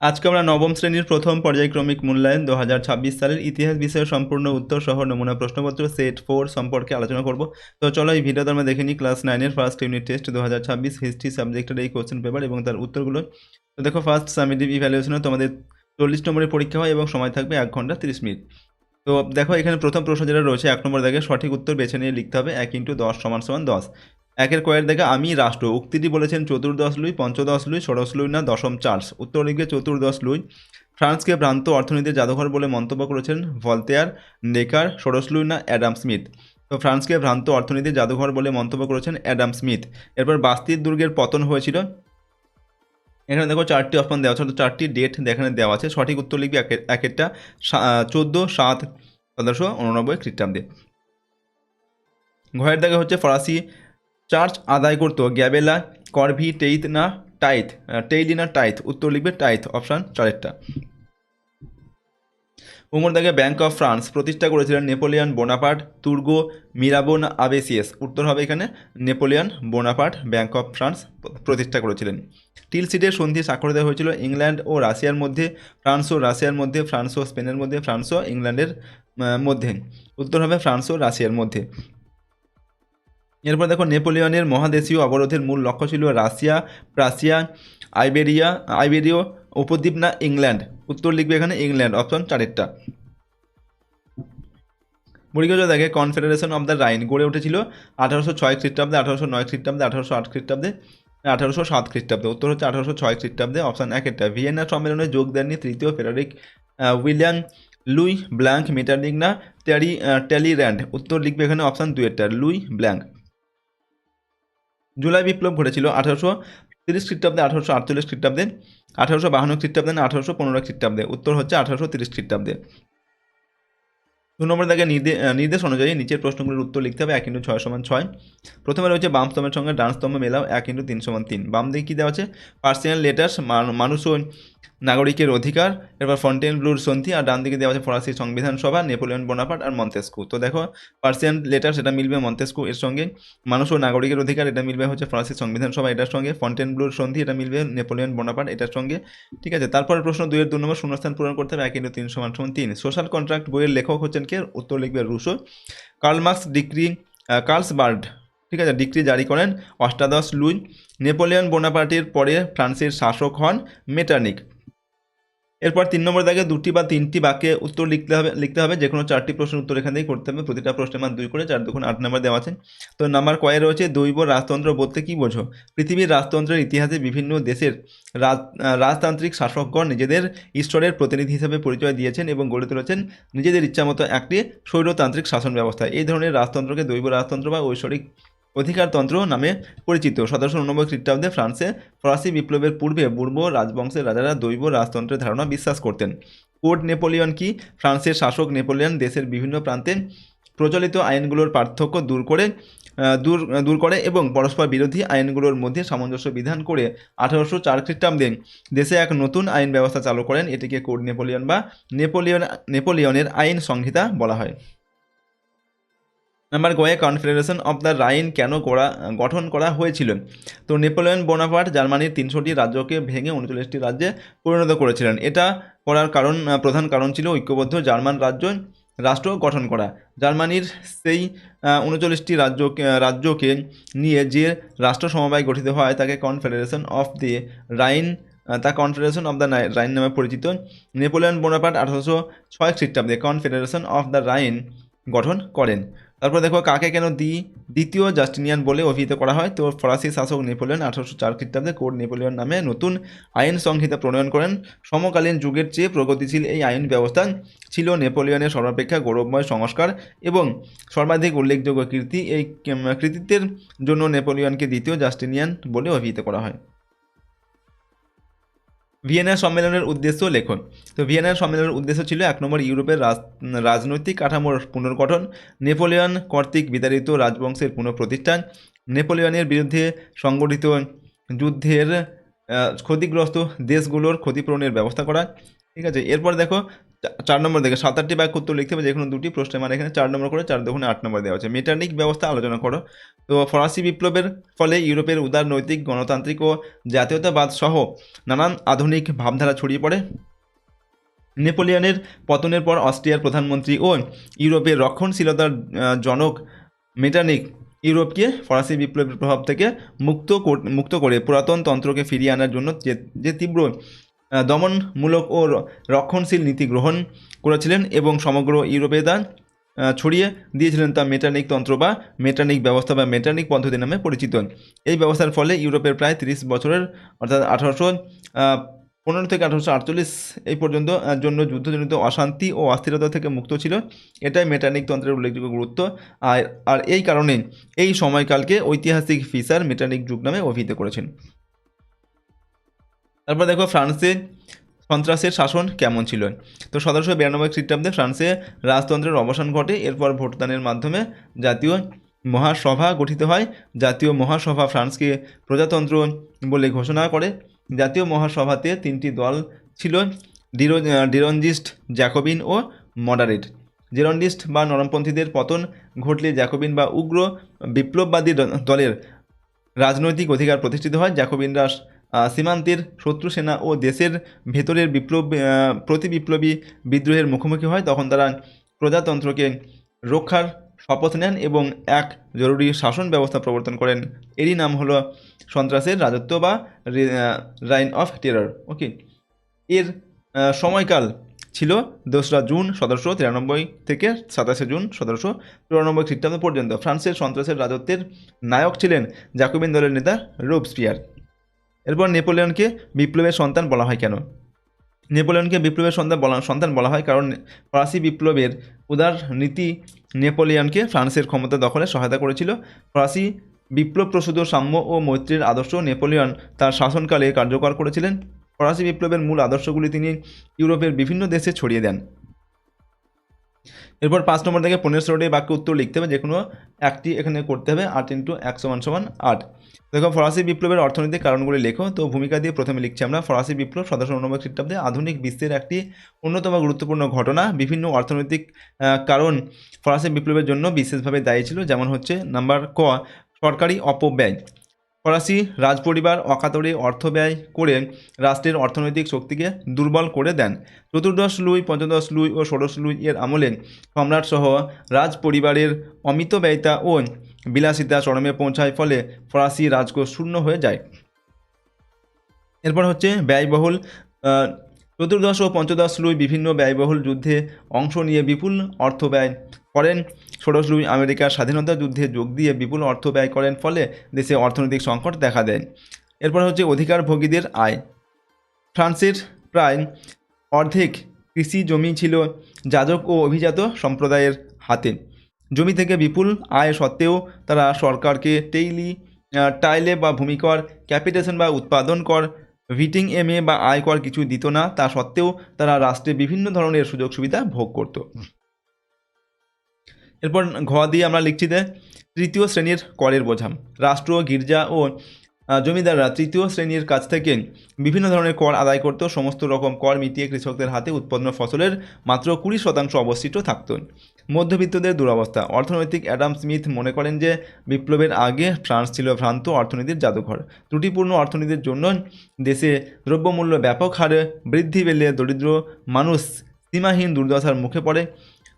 আজকে আমরা নবম শ্রেণীর প্রথম পর্যায়ক্রমিক মূল্যায়ন 2026 সালের ইতিহাস বিষয়ের সম্পূর্ণ উত্তর সহ নমুনা প্রশ্নপত্র সেট 4 সম্পর্কে আলোচনা করব। তো চলো এই ভিডিওতে আমরা দেখে নিই ক্লাস 9-এর ফার্স্ট ইউনিট টেস্ট 2026 হিস্ট্রি সাবজেক্টের এই কোশ্চেন পেপার এবং তার উত্তরগুলো। তো দেখো, ফার্স্ট সামেটিভ ইভ্যালুয়েশনে তোমাদের 40 নম্বরের পরীক্ষা হয় এবং সময় থাকবে 1 ঘন্টা 30 মিনিট। তো দেখো, এখানে প্রথম প্রশ্ন যেটা রয়েছে 1 নম্বর দাগে সঠিক উত্তর বেছে নিয়ে লিখতে হবে 1 × 10 = 10। একের কয়ের দেখে আমি রাষ্ট্র উক্তিটি বলেছেন চতুর্দশ লুই, পঞ্চদশ লুই, ষোড়শ লুই না দশম চার্লস। উত্তর লিখবে চতুর্দশ লুই। ফ্রান্সকে ভ্রান্ত অর্থনীতির জাদুঘর বলে মন্তব্য করেছেন ভলতেয়ার, নেকার, ষোড়শ লুই না অ্যাডাম স্মিথ। তো ফ্রান্সকে ভ্রান্ত অর্থনীতির জাদুঘর বলে মন্তব্য করেছেন অ্যাডাম স্মিথ। এরপর বাস্তির দুর্গের পতন হয়েছিল। এখানে দেখো 4টি অপশন দেওয়া আছে, 4টি ডেট এখানে দেওয়া আছে। সঠিক উত্তর লিখবে এক একটা 14/7/1589 খ্রিস্টাব্দে। ঘয়ের দাগে হচ্ছে ফরাসি চার্চ আদায় করতো গ্যাবেলা, করভি, টেইথ না টাইথ, টেইলি না টাইথ। উত্তর লিখবে টাইথ, অপশান 4টা। উমর দাগে ব্যাংক অফ ফ্রান্স প্রতিষ্ঠা করেছিলেন নেপোলিয়ন বোনাপার্ট, তুর্গো, মিরাবো না আবেসিয়াস। উত্তর হবে এখানে Napoleon Bonaparte bank of France প্রতিষ্ঠা করেছিলেন। টিলসিডের সন্ধি স্বাক্ষরিত হয়েছিল ইংল্যান্ড ও রাশিয়ার মধ্যে, ফ্রান্স ও রাশিয়ার মধ্যে, ফ্রান্স ও স্পেনের মধ্যে, ফ্রান্স ও ইংল্যান্ডের মধ্যে। উত্তর হবে ফ্রান্স ও রাশিয়ার মধ্যে। এরপর দেখো, নেপোলিয়নের মহাদেশীয় অবরোধের মূল লক্ষ্য ছিল রাশিয়া, প্রাশিয়া, আইবেরীয় উপদ্বীপ না ইংল্যান্ড। উত্তর লিখবে এখানে ইংল্যান্ড, অপশন 4টা। মুড়িগজ দেখে কনফেডারেশন অফ দ্য রাইন গড়ে উঠেছিল 1806 খ্রিস্টাব্দে, 1809 খ্রিস্টাব্দে, 1808 খ্রিস্টাব্দে, 1807 খ্রিস্টাব্দে। উত্তর হচ্ছে 1806 খ্রিস্টাব্দে, অপশান 1টা। ভিয়েনা সম্মেলনে যোগ দেননি তৃতীয় Frederick William, Luis blank, Metternich না ট্যালির্যান্ড। উত্তর লিখবে এখানে অপশান 2টা, লুই ব্ল্যাঙ্ক। জুলাই বিপ্লব ঘটেছিল 1830 খ্রিস্টাব্দে, 1848 খ্রিস্টাব্দে, 1852 খ্রিস্টাব্দে না 1815 খ্রিস্টাব্দে। উত্তর হচ্ছে 1830 খ্রিস্টাব্দে। 2 নম্বর দাগে নির্দেশ অনুযায়ী নিচের প্রশ্নগুলোর উত্তর লিখতে হবে 1 × 6 = 6। প্রথমে রয়েছে বাম স্তম্ভের সঙ্গে ডান স্তম্ভ মেলাও 1 × 3 = 3। বাম দিকে কী দেওয়া আছে? পার্সিয়ান লেটার্স, মানুষ ও নাগরিকের অধিকার, এরপর ফন্টেনব্লুর সন্ধি, আর ডান দিকে দেওয়া আছে ফরাসি সংবিধান সভা, নেপোলিয়ন বোনাপার্ট আর মন্তেস্কু। তো দেখো, পার্সিয়ান লেটার্স এটা মিলবে মন্তেস্কু এর সঙ্গে, মানুষ ও নাগরিকের অধিকার এটা মিলবে হচ্ছে ফরাসি সংবিধান সভা এটার সঙ্গে, ফন্টেনব্লুর সন্ধি এটা মিলবে নেপোলিয়ন বোনাপার্ট এটার সঙ্গে। ঠিক আছে, তারপরে প্রশ্ন 2-এর 2 নম্বর শূন্যস্থান পূরণ করতে হবে 1 × 3 = 3। সোশ্যাল কন্ট্রাক্ট বইয়ের লেখক হচ্ছেন কে? উত্তর লিখবে রুশো। কার্লসবার্গ, ঠিক আছে, ডিক্রি জারি করেন অষ্টাদশ লুই। নেপোলিয়ন বোনাপার্টের পরে ফ্রান্সের শাসক হন মেটারনিক। এরপর 3 নম্বর দাগে 2টি বা 3টি বাক্যে উত্তর লিখতে হবে যে কোনো 4টি প্রশ্নের উত্তর এখান থেকেই করতে হবে। প্রতিটা প্রশ্নের মান 2 করে, 4 2 8 নম্বর দেওয়া আছে। তো নাম্বার কয়ে রয়েছে দৈব রাজতন্ত্র বলতে কী বোঝো? পৃথিবীর রাজতন্ত্রের ইতিহাসে বিভিন্ন দেশের রাজতান্ত্রিক শাসকগণ নিজেদের ঈশ্বরের প্রতিনিধি হিসেবে পরিচয় দিয়েছেন এবং গড়ে তুলেছেন নিজেদের ইচ্ছামতো একটি স্বৈরতান্ত্রিক শাসন ব্যবস্থা। এই ধরনের রাজতন্ত্রকে দৈব রাজতন্ত্র বা ঐশ্বরিক অধিকারতন্ত্র নামে পরিচিত। 1789 খ্রিস্টাব্দে ফরাসি বিপ্লবের পূর্বে বুর্ব রাজবংশের রাজারা দৈব রাজতন্ত্রের ধারণা বিশ্বাস করতেন। কোড নেপোলিয়ন কি? ফ্রান্সের শাসক নেপোলিয়ন দেশের বিভিন্ন প্রান্তে প্রচলিত আইনগুলোর পার্থক্য দূর করে এবং পরস্পর বিরোধী আইনগুলোর মধ্যে সামঞ্জস্য বিধান করে 1804 খ্রিস্টাব্দে দেশে এক নতুন আইন ব্যবস্থা চালু করেন। এটিকে কোড নেপোলিয়ন বা নেপোলিয়নের আইন সংহিতা বলা হয়। নাম্বার গয়ে কনফেডারেশন অফ দ্য রাইন কেন গঠন করা হয়েছিল? তো নেপোলিয়ন বোনাপার্ট জার্মানির 300টি রাজ্যকে ভেঙে 39টি রাজ্যে পরিণত করেছিলেন। এটা করার প্রধান কারণ ছিল ঐক্যবদ্ধ জার্মান রাষ্ট্র গঠন করা। জার্মানির সেই 39টি রাজ্যকে নিয়ে যে রাষ্ট্র সমবায় গঠিত হয় তাকে কনফেডারেশন অফ দ্য রাইন নামে পরিচিত। নেপোলিয়ন বোনাপার্ট 1806 খ্রিস্টাব্দে কনফেডারেশন অফ দ্য রাইন গঠন করেন। তারপর দেখো, কাকে কেন দ্বিতীয় জাস্টিনিয়ান বলে অভিহিত করা হয়? তো ফরাসি শাসক নেপোলিয়ন 1804 খ্রিস্টাব্দে কোড নেপোলিয়ন নামে নতুন আইন সংহিতা প্রণয়ন করেন। সমকালীন যুগের চেয়ে প্রগতিশীল এই আইন ব্যবস্থা ছিল নেপোলিয়নের সর্বাপেক্ষা গৌরবময় সংস্কার এবং সর্বাধিক উল্লেখযোগ্য কীর্তি। এই কৃতিত্বের জন্য নেপোলিয়নকে দ্বিতীয় জাস্টিনিয়ান বলে অভিহিত করা হয়। ভিয়েনা সম্মেলনের উদ্দেশ্য লেখন। তো ভিয়েনা সম্মেলনের উদ্দেশ্য ছিল 1 নম্বর ইউরোপের রাজনৈতিক কাঠামোর পুনর্গঠন, নেপোলিয়ন কর্তৃক বিতাড়িত রাজবংশের পুনঃপ্রতিষ্ঠান, নেপোলিয়নের বিরুদ্ধে সংগঠিত যুদ্ধের ক্ষতিগ্রস্ত দেশগুলোর ক্ষতিপূরণের ব্যবস্থা করা। ঠিক আছে, এরপর দেখো 4 নম্বর দেখে 7-8টি বাক্য উত্তর লিখতে হবে, যে কোনো দুটি প্রশ্নের মানে এখানে 4 নম্বর করে 4 দুগুণে 8 নম্বর দেওয়া আছে। মেটারনিক ব্যবস্থা আলোচনা করো। তো ফরাসি বিপ্লবের ফলে ইউরোপের উদার নৈতিক, গণতান্ত্রিক ও জাতীয়তাবাদ সহ নানান আধুনিক ভাবধারা ছড়িয়ে পড়ে। নেপোলিয়নের পতনের পর অস্ট্রিয়ার প্রধানমন্ত্রী ও ইউরোপের রক্ষণশীলতার জনক মেটারনিক ইউরোপকে ফরাসি বিপ্লবের প্রভাব থেকে মুক্ত করে পুরাতন তন্ত্রকে ফিরিয়ে আনার জন্য যে তীব্র দমনমূলক ও রক্ষণশীল নীতি গ্রহণ করেছিলেন এবং সমগ্র ইউরোপে তা ছড়িয়ে দিয়েছিলেন, তা মেটারনিক তন্ত্র বা মেটারনিক ব্যবস্থা বা মেটারনিক পদ্ধতি নামে পরিচিত। এই ব্যবস্থার ফলে ইউরোপের প্রায় 30 বছরের অর্থাৎ 1815 থেকে 1848 এই পর্যন্ত জন্য যুদ্ধজনিত অশান্তি ও অস্থিরতা থেকে মুক্ত ছিল। এটাই মেটারনিক তন্ত্রের উল্লেখযোগ্য গুরুত্ব। আর এই কারণে এই সময়কালকে ঐতিহাসিক ফিসার মেটারনিক যুগ নামে অভিহিত করেছেন। তারপর দেখো ফ্রান্সে সন্ত্রাসের শাসন কেমন ছিল। তো 1792 খ্রিস্টাব্দে ফ্রান্সে রাজতন্ত্রের অবসান ঘটে। এরপর ভোটদানের মাধ্যমে জাতীয় মহাসভা গঠিত হয়। জাতীয় মহাসভা ফ্রান্সকে প্রজাতন্ত্র বলে ঘোষণা করে। জাতীয় মহাসভাতে 3টি দল ছিল, ডিরঞ্জিস্ট, জ্যাকোবিন ও মডারেট। জেরন্ডিস্ট বা নরমপন্থীদের পতন ঘটলে জ্যাকোবিন বা উগ্র বিপ্লববাদী দলের রাজনৈতিক অধিকার প্রতিষ্ঠিত হয়। জ্যাকোবিনরা সীমান্তের শত্রু সেনা ও দেশের ভেতরের প্রতি বিপ্লবী বিদ্রোহের মুখোমুখি হয়। তখন তারা প্রজাতন্ত্রকে রক্ষার শপথ নেন এবং এক জরুরি শাসন ব্যবস্থা প্রবর্তন করেন। এরই নাম হলো সন্ত্রাসের রাজত্ব বা রাইন অফ টেরর। ওকে, এর সময়কাল ছিল 2রা জুন 1793 থেকে 27শে জুন 1794 খ্রিস্টাব্দ পর্যন্ত। ফ্রান্সের সন্ত্রাসের রাজত্বের নায়ক ছিলেন জ্যাকোবিন দলের নেতা রোবস্পিয়ার। এরপর নেপোলিয়নকে বিপ্লবের সন্তান বলা হয় কেন। নেপোলিয়নকে বিপ্লবের সন্তান বলা হয় কারণ ফরাসি বিপ্লবের উদার নীতি নেপোলিয়নকে ফ্রান্সের ক্ষমতা দখলে সহায়তা করেছিল। ফরাসি বিপ্লব প্রসূত সাম্য ও মৈত্রীর আদর্শ নেপোলিয়ন তার শাসনকালে কার্যকর করেছিলেন। ফরাসি বিপ্লবের মূল আদর্শগুলি তিনি ইউরোপের বিভিন্ন দেশে ছড়িয়ে দেন। এরপর 5 নম্বর থেকে 15টি বাক্য উত্তর লিখতে হবে, যে কোনো একটি এখানে করতে হবে। 8 × 1 = 8। দেখো ফরাসি বিপ্লবের অর্থনৈতিক কারণগুলি লেখো। তো ভূমিকা দিয়ে প্রথমে লিখছি আমরা, ফরাসি বিপ্লব 1789 খ্রিস্টাব্দে আধুনিক বিশ্বের একটি অন্যতম গুরুত্বপূর্ণ ঘটনা। বিভিন্ন অর্থনৈতিক কারণ ফরাসি বিপ্লবের জন্য বিশেষভাবে দায়ী ছিল, যেমন হচ্ছে নাম্বার ক, সরকারি অপব্যয়। ফরাসি রাজপরিবার অকাতরে অর্থ ব্যয় করে রাষ্ট্রের অর্থনৈতিক শক্তিকে দুর্বল করে দেন। 14 লুই, 15 লুই ও 16 লুই এর আমলে সম্রাটসহ রাজ পরিবারের অমিত ব্যয়িতা ও বিলাসিতা চরমে পৌঁছায়, ফলে ফরাসি রাজকোষ শূন্য হয়ে যায়। এরপর হচ্ছে ব্যয়বহুল। 14 ও 15 লুই বিভিন্ন ব্যয়বহুল যুদ্ধে অংশ নিয়ে বিপুল অর্থ ব্যয় করেন। 16 লুই আমেরিকার স্বাধীনতা যুদ্ধে যোগ দিয়ে বিপুল অর্থ ব্যয় করেন, ফলে দেশে অর্থনৈতিক সংকট দেখা দেয়। এরপর হচ্ছে অধিকারভোগীদের আয়। ফ্রান্সের প্রায় অর্ধেক কৃষি জমি ছিল যাজক ও অভিজাত সম্প্রদায়ের হাতে। জমি থেকে বিপুল আয় সত্ত্বেও তারা সরকারকে টাইলে বা ভূমিকর, ক্যাপিটেশন বা উৎপাদন কর, ভিটিং এমএ বা আয়কর কিছু দিত না। তা সত্ত্বেও তারা রাষ্ট্রে বিভিন্ন ধরনের সুযোগ সুবিধা ভোগ করত। এরপর ঘ দিয়ে আমরা লিখছি যে 3য় শ্রেণীর করের বোঝা। রাষ্ট্র, গির্জা ও জমিদাররা 3য় শ্রেণীর কাছ থেকে বিভিন্ন ধরনের কর আদায় করত। সমস্ত রকম কর মিটিয়ে কৃষকদের হাতে উৎপন্ন ফসলের মাত্র 20% অবশিষ্ট থাকত। মধ্যবিত্তদের দুরবস্থা। অর্থনৈতিক অ্যাডাম স্মিথ মনে করেন যে বিপ্লবের আগে ফ্রান্স ছিল ভ্রান্ত অর্থনীতির জাদুঘর। ত্রুটিপূর্ণ অর্থনীতির জন্য দেশে দ্রব্যমূল্য ব্যাপক হারে বৃদ্ধি পেলে দরিদ্র মানুষ সীমাহীন দুর্দশার মুখে পড়ে।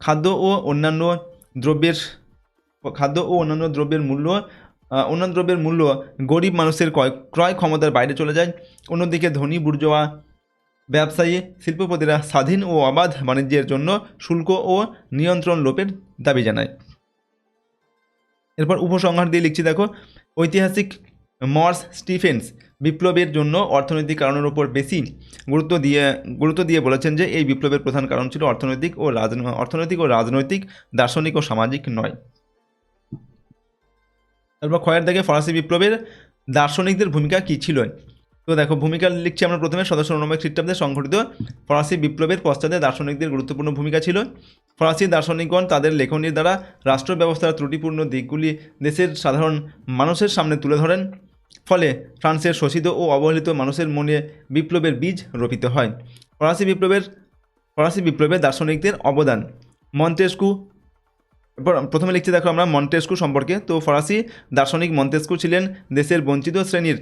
খাদ্য ও অন্যান্য দ্রব্যের মূল্য গরিব মানুষের ক্রয় ক্ষমতার বাইরে চলে যায়। অন্যদিকে ধনী বুর্জোয়া ব্যবসায়ী শিল্পপতিরা স্বাধীন ও অবাধ বাণিজ্যের জন্য শুল্ক ও নিয়ন্ত্রণ লোপের দাবি জানায়। এরপর উপসংহার দিয়ে লিখছি, দেখো ঐতিহাসিক মর্স স্টিফেন্স বিপ্লবের জন্য অর্থনৈতিক কারণের উপর বেশি গুরুত্ব দিয়ে বলেছেন যে এই বিপ্লবের প্রধান কারণ ছিল অর্থনৈতিক ও রাজনৈতিক, দার্শনিক ও সামাজিক নয়। তারপর ক্ষয়ের দাগে ফরাসি বিপ্লবের দার্শনিকদের ভূমিকা কী ছিল। তো দেখো ভূমিকা লিখছি আমরা প্রথমে। 1789 খ্রিস্টাব্দে সংঘটিত ফরাসি বিপ্লবের পশ্চাতে দার্শনিকদের গুরুত্বপূর্ণ ভূমিকা ছিল। ফরাসি দার্শনিকগণ তাদের লেখনীর দ্বারা রাষ্ট্র ব্যবস্থার ত্রুটিপূর্ণ দিকগুলি দেশের সাধারণ মানুষের সামনে তুলে ধরেন। ফলে ফ্রান্সের শোষিত ও অবহেলিত মানুষের মনে বিপ্লবের বীজ রোপিত হয়। ফরাসি বিপ্লবে দার্শনিকদের অবদান। মন্টেস্কু, প্রথমে লিখছি দেখো আমরা মন্টেস্কু সম্পর্কে। তো ফরাসি দার্শনিক মন্টেস্কু ছিলেন দেশের বঞ্চিত শ্রেণীর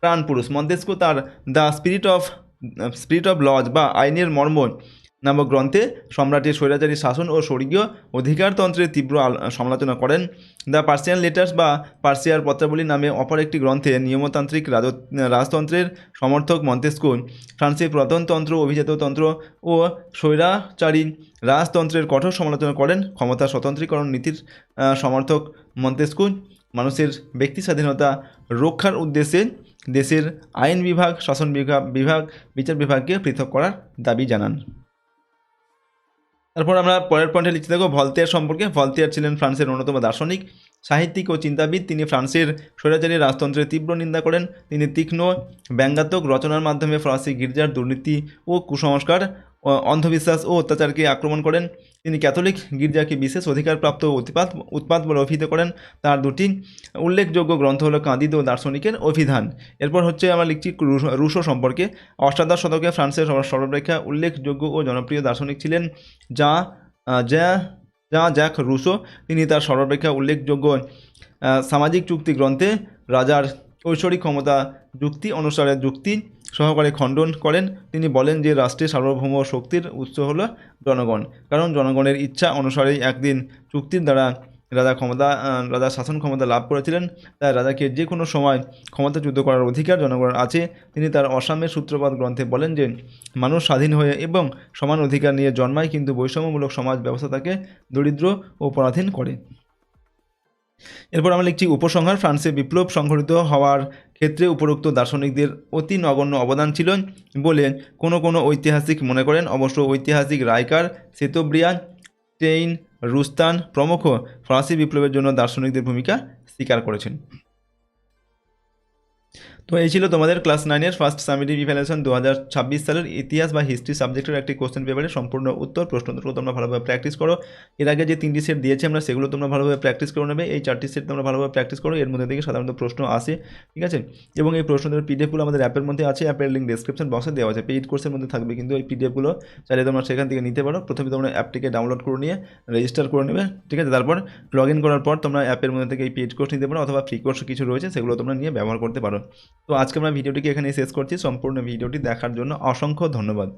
প্রাণপুরুষ। মন্টেস্কু তার দ্য স্পিরিট অফ লজ বা আইনের মর্ম নামক গ্রন্থে সম্রাটের স্বৈরাচারী শাসন ও স্বর্গীয় অধিকারতন্ত্রের তীব্র সমালোচনা করেন। দ্য পার্সিয়ান লেটার্স বা পার্সিয়ার পত্রাবলী নামে অপর একটি গ্রন্থে নিয়মতান্ত্রিক রাজতন্ত্রের সমর্থক মন্তেস্কু ফ্রান্সের পুরাতনতন্ত্র, অভিজাততন্ত্র ও স্বৈরাচারী রাজতন্ত্রের কঠোর সমালোচনা করেন। ক্ষমতা স্বতন্ত্রীকরণ নীতির সমর্থক মন্তেস্কু মানুষের ব্যক্তি স্বাধীনতা রক্ষার উদ্দেশ্যে দেশের আইন বিভাগ, শাসন বিভাগ, বিচার বিভাগকে পৃথক করার দাবি জানান। তারপর আমরা পরের পয়েন্টে লিখতে থাকবো ভলতেয়ার সম্পর্কে। ভলতেয়ার ছিলেন ফ্রান্সের অন্যতম দার্শনিক, সাহিত্যিক ও চিন্তাবিদ। তিনি ফ্রান্সের স্বৈরাচারী রাজতন্ত্রের তীব্র নিন্দা করেন। তিনি তীক্ষ্ণ ব্যঙ্গাত্মক রচনার মাধ্যমে ফরাসি গির্জার দুর্নীতি ও কুসংস্কার, অন্ধবিশ্বাস ও অত্যাচারকে আক্রমণ করেন। তিনি ক্যাথলিক গির্জাকে বিশেষ অধিকারপ্রাপ্ত উৎপাত বলে অভিহিত করেন। তার দুটি উল্লেখযোগ্য গ্রন্থ হলো কাঁদিদ ও দার্শনিকের অভিধান। এরপর হচ্ছে আমরা লিখছি রুশো সম্পর্কে। অষ্টাদশ শতকে ফ্রান্সের সর্বাপেক্ষা উল্লেখযোগ্য ও জনপ্রিয় দার্শনিক ছিলেন জ্যাক রুশো। তিনি তার সর্বাপেক্ষা উল্লেখযোগ্য সামাজিক চুক্তি গ্রন্থে রাজার ঐশ্বরিক ক্ষমতা যুক্তি অনুসারে যুক্তি সহকারে খণ্ডন করেন। তিনি বলেন যে রাষ্ট্রের সার্বভৌম শক্তির উৎস হলো জনগণ, কারণ জনগণের ইচ্ছা অনুসারেই একদিন চুক্তির দ্বারা রাজা শাসন ক্ষমতা লাভ করেছিলেন। তাই রাজাকে যে কোনো সময় ক্ষমতাচ্যুত করার অধিকার জনগণের আছে। তিনি তার অসাম্যের সূত্রপাত গ্রন্থে বলেন যে মানুষ স্বাধীন হয়ে এবং সমান অধিকার নিয়ে জন্মায়, কিন্তু বৈষম্যমূলক সমাজ ব্যবস্থা তাকে দরিদ্র ও পরাধীন করে। এরপর আমরা লিখছি উপসংহার। ফ্রান্সে বিপ্লব সংঘটিত হওয়ার ক্ষেত্রে উপরোক্ত দার্শনিকদের অতি নগণ্য অবদান ছিল বলে কোনো ঐতিহাসিক মনে করেন। অবশ্য ঐতিহাসিক রাইকার, সেতোব্রিয়ান, টেইন, রুস্তান প্রমুখ ফরাসি বিপ্লবের জন্য দার্শনিকদের ভূমিকা স্বীকার করেছেন। তো এই ছিল তোমাদের ক্লাস 9-এর ফার্স্ট সামেটিভ ইভ্যালুয়েশন 2026 সালের ইতিহাস বা হিস্ট্রি সাবজেক্টের একটি কোশ্চেন পেপারের সম্পূর্ণ উত্তর। প্রশ্নগুলো তোমরা ভালোভাবে প্র্যাকটিস করো। এর আগে যে 3টি সেট দিয়েছি আমরা, সেগুলো তোমরা ভালোভাবে প্র্যাকটিস করে নেবে। এই 4টি সেট তোমরা ভালোভাবে প্র্যাকটিস করো। এর মধ্যে থেকে সাধারণত প্রশ্ন আসে, ঠিক আছে। এবং এই প্রশ্নগুলোর পিডিএফগুলো আমাদের অ্যাপের মধ্যে আছে। অ্যাপের লিঙ্ক ডেসক্রিপশন বক্সে দেওয়া আছে। পেইড কোর্সের মধ্যে থাকবে, কিন্তু এই পিডিএফগুলো চাইলে তোমরা সেখান থেকে নিতে পারো। প্রথমে তোমরা অ্যাপটিকে ডাউনলোড করে নিয়ে রেজিস্টার করে নেবে, ঠিক আছে। তারপর লগ ইন করার পর তোমরা অ্যাপের মধ্যে থেকে এই পেইড কোর্স নিতে পারো, অথবা ফ্রি কোর্স কিছু রয়েছে সেগুলো তোমরা নিয়ে ব্যবহার করতে পারো। তো আজকে আমরা ভিডিওটিকে এখানে শেষ করছি। সম্পূর্ণ ভিডিওটি দেখার জন্য অসংখ্য ধন্যবাদ।